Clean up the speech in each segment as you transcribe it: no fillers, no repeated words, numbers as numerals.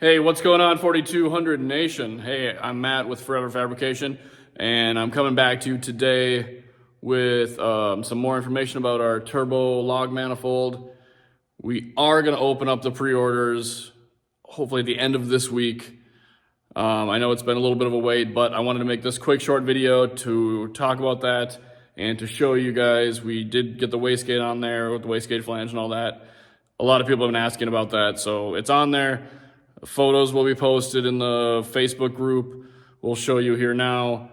Hey, what's going on, 4200 Nation? Hey, I'm Matt with Forever Fabrication, and I'm coming back to you today with some more information about our turbo log manifold. We are going to open up the pre-orders hopefully at the end of this week. I know it's been a little bit of a wait, but I wanted to make this quick short video to talk about that and to show you guys we did get the wastegate on there with the wastegate flange and all that. A lot of people have been asking about that, so it's on there. Photos will be posted in the Facebook group. We'll show you here now.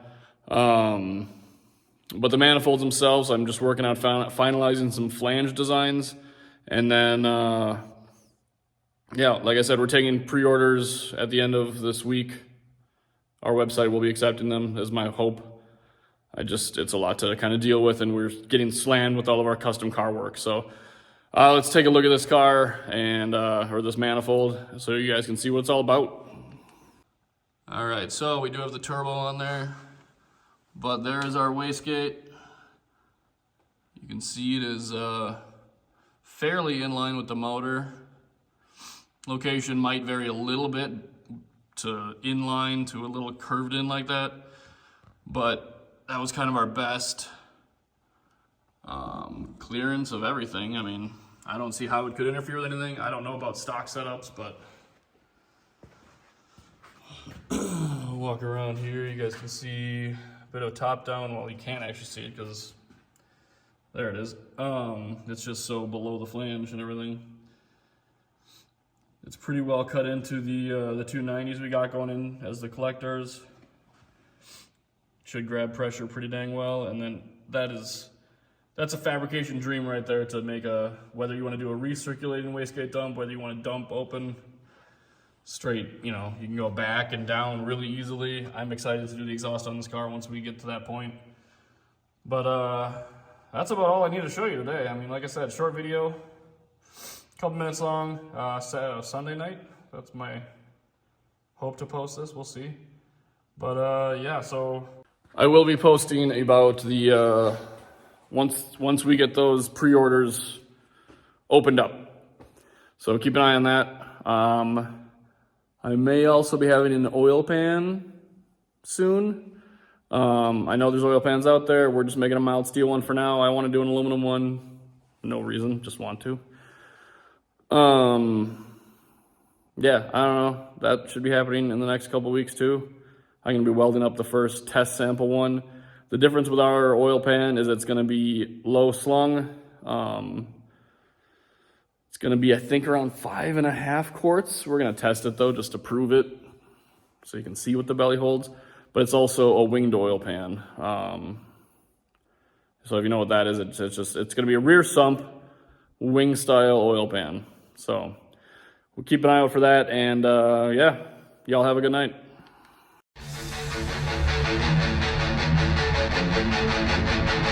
But the manifolds themselves, I'm just working on finalizing some flange designs. And then, yeah, like I said, we're taking pre-orders at the end of this week. Our website will be accepting them, is my hope. It's a lot to kind of deal with, and we're getting slammed with all of our custom car work. So let's take a look at this car and or this manifold so you guys can see what it's all about. All right, so we do have the turbo on there, but there is our wastegate. You can see it is fairly in line with the motor. Location might vary a little bit to inline to a little curved in like that, but that was kind of our best clearance of everything. I mean, I don't see how it could interfere with anything. I don't know about stock setups, but I'll walk around here. You guys can see a bit of top down. Well, you can't actually see it because there it is. It's just so below the flange and everything. It's pretty well cut into the 290s we got going in as the collectors. Should grab pressure pretty dang well, and then that's a fabrication dream right there to make whether you want to do a recirculating wastegate dump, whether you want to dump open straight, you can go back and down really easily. I'm excited to do the exhaust on this car once we get to that point. But that's about all I need to show you today. I mean, like I said, short video, a couple minutes long, Sunday night. That's my hope to post this, we'll see. But yeah, so I will be posting about the once we get those pre-orders opened up. So keep an eye on that. I may also be having an oil pan soon. I know there's oil pans out there. We're just making a mild steel one for now. I want to do an aluminum one. No reason, just want to. Yeah, I don't know. That should be happening in the next couple weeks too. I'm going to be welding up the first test sample one. The difference with our oil pan is it's going to be low slung. It's going to be, I think, around 5.5 quarts. We're going to test it though, just to prove it, so you can see what the belly holds. But it's also a winged oil pan. So if you know what that is, it's going to be a rear sump wing style oil pan. So we'll keep an eye out for that. And yeah, y'all have a good night. Thank you.